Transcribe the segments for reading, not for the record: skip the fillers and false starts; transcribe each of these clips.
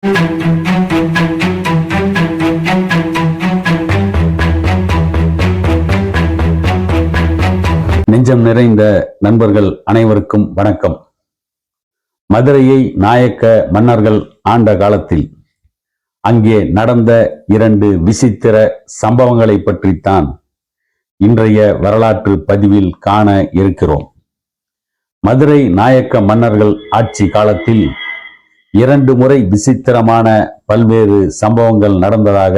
நெஞ்சம் நிறைந்த நண்பர்கள் அனைவருக்கும் வணக்கம். மதுரையை நாயக்க மன்னர்கள் ஆண்ட காலத்தில் அங்கே நடந்த 2 விசித்திர சம்பவங்களை பற்றித்தான் இன்றைய வரலாற்று பதிவில் காண இருக்கிறோம். மதுரை நாயக்க மன்னர்கள் ஆட்சி காலத்தில் 2 முறை விசித்திரமான பல்வேறு சம்பவங்கள் நடந்ததாக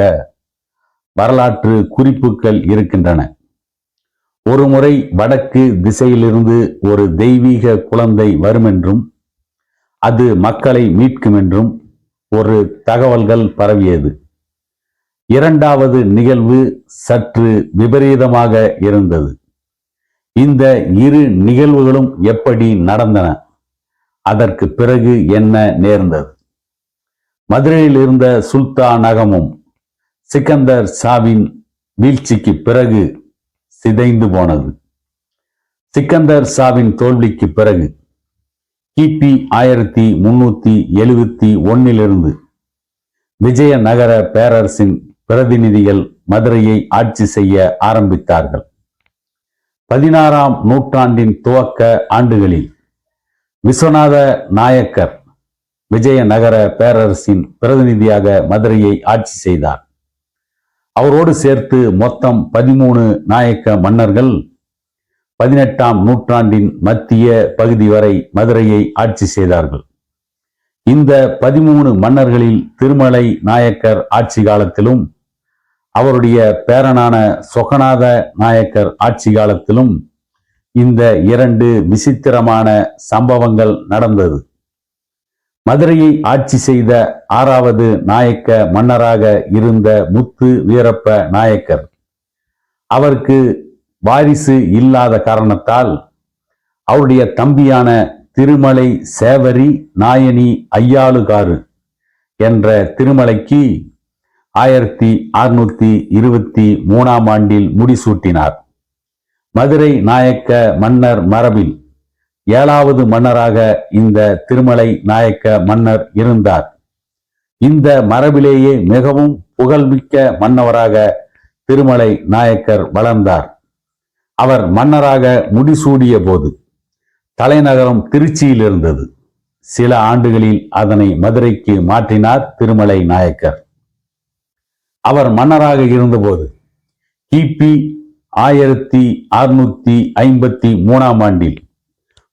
வரலாற்று குறிப்புகள் இருக்கின்றன. ஒரு முறை வடக்கு திசையிலிருந்து ஒரு தெய்வீக குழந்தை வரும் என்றும் அது மக்களை மீட்கும் என்றும் ஒரு தகவல்கள் பரவியது. இரண்டாவது நிகழ்வு சற்று விபரீதமாக இருந்தது. இந்த 2 நிகழ்வுகளும் எப்படி நடந்தன? அதற்கு பிறகு என்ன நேர்ந்தது? மதுரையில் இருந்த சுல்தானகமும் சிக்கந்தர் ஷாவின் வீழ்ச்சிக்கு பிறகு சிதைந்து போனது. சிக்கந்தர் ஷாவின் தோல்விக்கு பிறகு கிபி 1371 விஜயநகர பேரரசின் பிரதிநிதிகள் மதுரையை ஆட்சி செய்ய ஆரம்பித்தார்கள். 16ஆம் நூற்றாண்டின் துவக்க ஆண்டுகளில் விஸ்வநாத நாயக்கர் விஜயநகர பேரரசின் பிரதிநிதியாக மதுரையை ஆட்சி செய்தார். அவரோடு சேர்த்து மொத்தம் 13 நாயக்க மன்னர்கள் 18ஆம் நூற்றாண்டின் மத்திய பகுதி வரை மதுரையை ஆட்சி செய்தார்கள். இந்த 13 மன்னர்களில் திருமலை நாயக்கர் ஆட்சி காலத்திலும் அவருடைய பேரனான சொக்கநாத நாயக்கர் ஆட்சி காலத்திலும் இந்த 2 விசித்திரமான சம்பவங்கள் நடந்தது. மதுரையை ஆட்சி செய்த 6வது நாயக்க மன்னராக இருந்த முத்து வீரப்ப நாயக்கர் அவருக்கு வாரிசு இல்லாத காரணத்தால் அவருடைய தம்பியான திருமலை சேவரி நாயனி ஐயாளுகாரு என்ற திருமலைக்கு 1623ஆம் ஆண்டில் முடிசூட்டினார். மதுரை நாயக்க மன்னர் மரபில் 7வது மன்னராக இந்த திருமலை நாயக்க மன்னர் இருந்தார். இந்த மரபிலேயே மிகவும் புகழ்மிக்க மன்னவராக திருமலை நாயக்கர் வளர்ந்தார். அவர் மன்னராக முடிசூடிய போது தலைநகரம் திருச்சியில் இருந்தது. சில ஆண்டுகளில் அதனை மதுரைக்கு மாற்றினார் திருமலை நாயக்கர். அவர் மன்னராக இருந்தபோது கிபி 1653ஆம் ஆண்டில்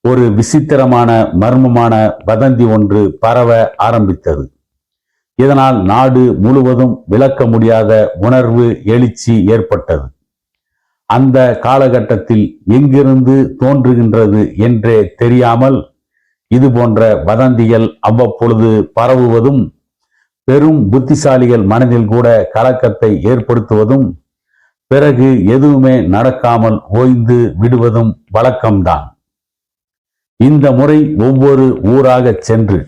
ஒரு விசித்திரமான மர்மமான வதந்தி ஒன்று பரவ ஆரம்பித்தது. இதனால் நாடு முழுவதும் விளக்க முடியாத உணர்வு எழுச்சி ஏற்பட்டது. அந்த காலகட்டத்தில் எங்கிருந்து தோன்றுகின்றது என்றே தெரியாமல் இது போன்ற வதந்திகள் அவ்வப்பொழுது பரவுவதும் பெரும் புத்திசாலிகள் மனதில் கூட கலக்கத்தை ஏற்படுத்துவதும் பிறகு எதுவுமே நடக்காமல் ஓய்ந்து விடுவதும் வழக்கம்தான். இந்த முறை ஒவ்வொரு ஊராக சென்று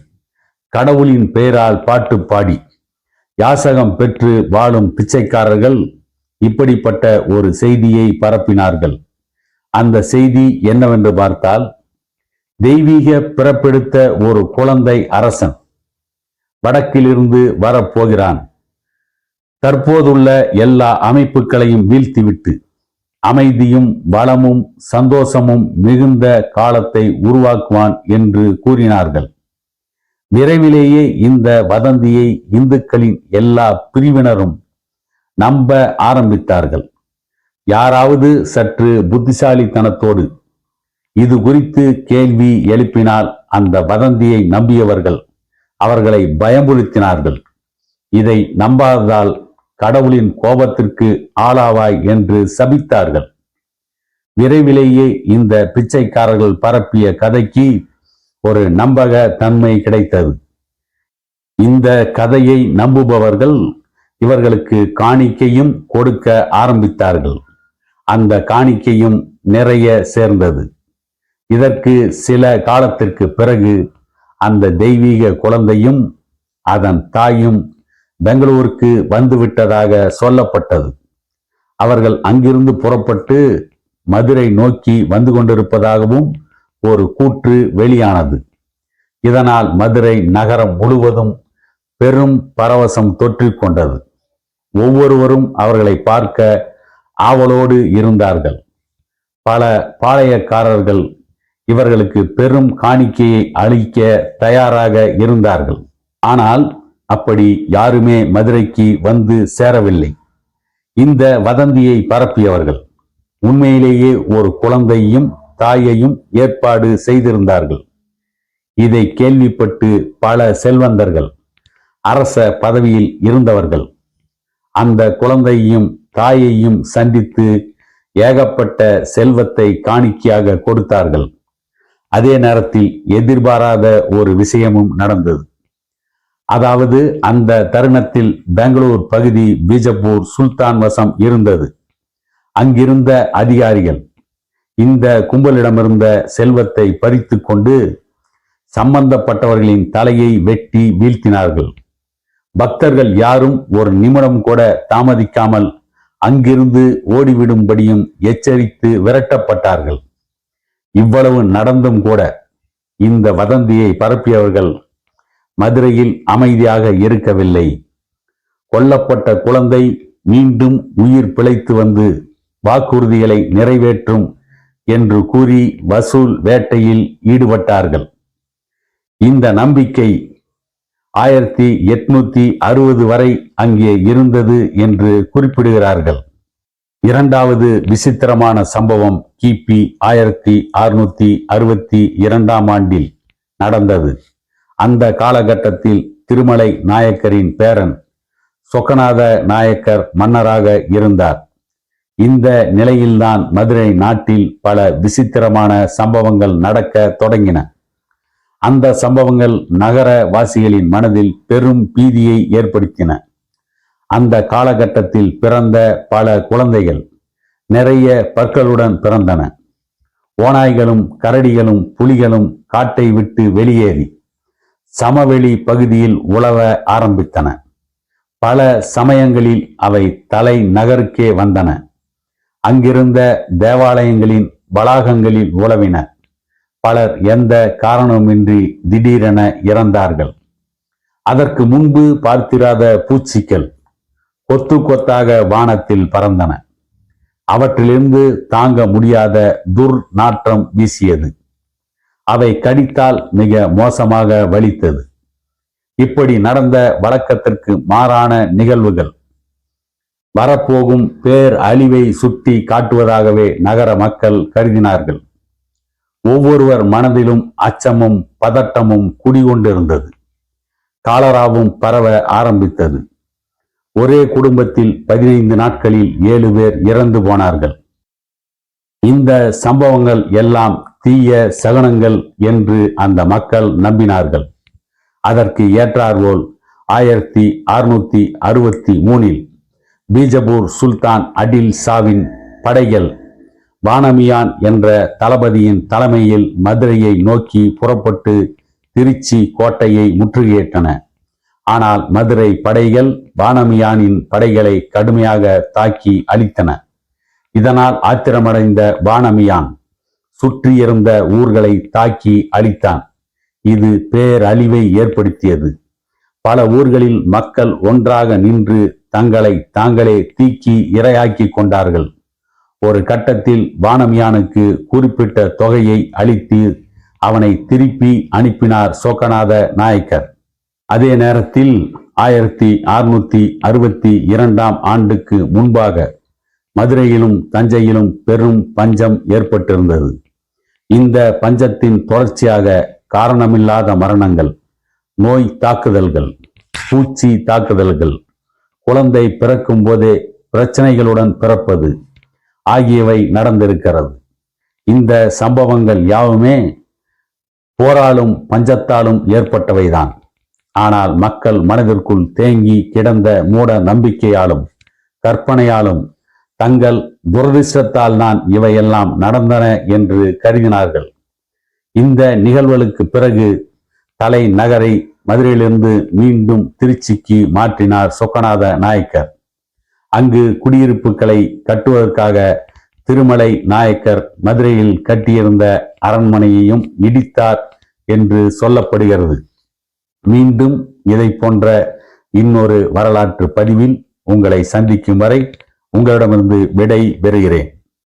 கடவுளின் பெயரால் பாட்டு பாடி யாசகம் பெற்று வாழும் பிச்சைக்காரர்கள் இப்படிப்பட்ட ஒரு செய்தியை பரப்பினார்கள். அந்த செய்தி என்னவென்று பார்த்தால், தெய்வீக பிறப்பெடுத்த ஒரு குழந்தை அரசன் வடக்கிலிருந்து வரப்போகிறான். தற்போதுள்ள எல்லா அமைப்புகளையும் வீழ்த்திவிட்டு அமைதியும் வளமும் சந்தோஷமும் மிகுந்த காலத்தை உருவாக்குவான் என்று கூறினார்கள். விரைவிலேயே இந்த வதந்தியை இந்துக்களின் எல்லா பிரிவினரும் நம்ப ஆரம்பித்தார்கள். யாராவது சற்று புத்திசாலித்தனத்தோடு இது குறித்து கேள்வி எழுப்பினால் அந்த வதந்தியை நம்பியவர்கள் அவர்களை பயமுறுத்தினார்கள். இதை நம்பாததால் கடவுளின் கோபத்திற்கு ஆளாவாய் என்று சபித்தார்கள். விரைவிலேயே இந்த பிச்சைக்காரர்கள் பரப்பிய கதைக்கு ஒரு நம்பக தன்மை கிடைத்தது. இந்த கதையை நம்புபவர்கள் இவர்களுக்கு காணிக்கையும் கொடுக்க ஆரம்பித்தார்கள். அந்த காணிக்கையும் நிறைய சேர்ந்தது. இதற்கு சில காலத்திற்கு பிறகு அந்த தெய்வீக குழந்தையும் அதன் தாயும் பெங்களூருக்கு வந்துவிட்டதாக சொல்லப்பட்டது. அவர்கள் அங்கிருந்து புறப்பட்டு மதுரை நோக்கி வந்து கொண்டிருப்பதாகவும் ஒரு கூற்று வெளியானது. இதனால் மதுரை நகரம் முழுவதும் பெரும் பரவசம் தொற்றிக் கொண்டது. ஒவ்வொருவரும் அவர்களை பார்க்க ஆவலோடு இருந்தார்கள். பல பாளையக்காரர்கள் இவர்களுக்கு பெரும் காணிக்கையை அளிக்க தயாராக இருந்தார்கள். ஆனால் அப்படி யாருமே மதுரைக்கு வந்து சேரவில்லை. இந்த வதந்தியை பரப்பியவர்கள் உண்மையிலேயே ஒரு குழந்தையும் தாயையும் ஏற்பாடு செய்திருந்தார்கள். இதை கேள்விப்பட்டு பல செல்வந்தர்கள், அரச பதவியில் இருந்தவர்கள் அந்த குழந்தையையும் தாயையும் சந்தித்து ஏகப்பட்ட செல்வத்தை காணிக்கையாக கொடுத்தார்கள். அதே நேரத்தில் எதிர்பாராத ஒரு விஷயமும் நடந்தது. அதாவது அந்த தருணத்தில் பெங்களூர் பகுதி பீஜப்பூர் சுல்தான் வசம் இருந்தது. அங்கிருந்த அதிகாரிகள் இந்த கும்பலிடமிருந்த செல்வத்தை பறித்து கொண்டு சம்பந்தப்பட்டவர்களின் தலையை வெட்டி வீழ்த்தினார்கள். பக்தர்கள் யாரும் ஒரு நிமிடம் கூட தாமதிக்காமல் அங்கிருந்து ஓடிவிடும்படியும் எச்சரித்து விரட்டப்பட்டார்கள். இவ்வளவு நடந்தும் கூட இந்த வதந்தியை பரப்பியவர்கள் மதுரையில் அமைதியாக இருக்கவில்லை. கொல்லப்பட்ட குழந்தை மீண்டும் உயிர் பிழைத்து வந்து வாக்குறுதிகளை நிறைவேற்றும் என்று கூறி வசூல் வேட்டையில் ஈடுபட்டார்கள். இந்த நம்பிக்கை 1860 வரை அங்கே இருந்தது என்று குறிப்பிடுகிறார்கள். இரண்டாவது விசித்திரமான சம்பவம் கிபி 1662 ஆண்டில் நடந்தது. அந்த காலகட்டத்தில் திருமலை நாயக்கரின் பேரன் சொக்கநாத நாயக்கர் மன்னராக இருந்தார். இந்த நிலையில்தான் மதுரை நாட்டில் பல விசித்திரமான சம்பவங்கள் நடக்க தொடங்கின. அந்த சம்பவங்கள் நகர வாசிகளின் மனதில் பெரும் பீதியை ஏற்படுத்தின. அந்த காலகட்டத்தில் பிறந்த பல குழந்தைகள் நிறைய பற்களுடன் பிறந்தன. ஓநாய்களும் கரடிகளும் புலிகளும் காட்டை விட்டு வெளியேறி சமவெளி பகுதியில் உலவ ஆரம்பித்தன. பல சமயங்களில் அவை தலை நகருக்கே வந்தன. அங்கிருந்த தேவாலயங்களின் வளாகங்களில் உலவின. பலர் எந்த காரணமின்றி திடீரென இறந்தார்கள். அதற்கு முன்பு பார்த்திராத பூச்சிகள் கொத்து கொத்தாக வானத்தில் பறந்தன. அவற்றிலிருந்து தாங்க முடியாத துர்நாற்றம் வீசியது. அவை கடித்தால் மிக மோசமாக வலித்தது. இப்படி நடந்த வழக்கத்திற்கு மாறான நிகழ்வுகள் வரப்போகும் பேர் அழிவை சுட்டி காட்டுவதாகவே நகர மக்கள் கருதினார்கள். ஒவ்வொருவர் மனதிலும் அச்சமும் பதட்டமும் குடிகொண்டிருந்தது. காலராவும் பரவ ஆரம்பித்தது. ஒரே குடும்பத்தில் 15 நாட்களில் 7 பேர் இறந்து போனார்கள். இந்த சம்பவங்கள் எல்லாம் தீய சகுனங்கள் என்று அந்த மக்கள் நம்பினார்கள். அதற்கு ஏற்றாற்போல் 1663 பீஜப்பூர் சுல்தான் அடில் ஷாவின் படைகள் வானமியான் என்ற தளபதியின் தலைமையில் மதுரையை நோக்கி புறப்பட்டு திருச்சி கோட்டையை முற்றுகையிட்டன. ஆனால் மதுரை படைகள் வானமியானின் படைகளை கடுமையாக தாக்கி அழித்தன. இதனால் ஆத்திரமடைந்த வானமியான் சுற்றியிருந்த ஊர்களை தாக்கி அழித்தான். இது பேரழிவை ஏற்படுத்தியது. பல ஊர்களில் மக்கள் ஒன்றாக நின்று தங்களை தாங்களே தீக்கி இரையாக்கி கொண்டார்கள். ஒரு கட்டத்தில் வானமியானுக்கு குறிப்பிட்ட தொகையை அளித்து அவனை திருப்பி அனுப்பினார் சொக்கநாத நாயக்கர். அதே நேரத்தில் 1662 ஆண்டுக்கு முன்பாக மதுரையிலும் தஞ்சையிலும் பெரும் பஞ்சம் ஏற்பட்டிருந்தது. இந்த பஞ்சத்தின் தொடர்ச்சியாக காரணமில்லாத மரணங்கள், நோய் தாக்குதல்கள், பூச்சி தாக்குதல்கள், குழந்தை பிறக்கும் போதே பிரச்சனைகளுடன் பிறப்பது ஆகியவை நடந்திருக்கிறது. இந்த சம்பவங்கள் யாவுமே போராலும் பஞ்சத்தாலும் ஏற்பட்டவைதான். ஆனால் மக்கள் மனதிற்குள் தேங்கி கிடந்த மூட நம்பிக்கையாலும் கற்பனையாலும் தங்கள் துரதிர்ஷ்டத்தால் தான் இவையெல்லாம் நடந்தன என்று கருதினார்கள். இந்த நிகழ்வுகளுக்கு பிறகு தலைநகரை மதுரையிலிருந்து மீண்டும் திருச்சிக்கு மாற்றினார் சொக்கநாத நாயக்கர். அங்கு குடியிருப்புகளை கட்டுவதற்காக திருமலை நாயக்கர் மதுரையில் கட்டியிருந்த அரண்மனையையும் இடித்தார் என்று சொல்லப்படுகிறது. மீண்டும் இதை போன்ற இன்னொரு வரலாற்று பதிவில் உங்களை சந்திக்கும் வரை உங்களிடமிருந்து விடை பெறுகிறேன்.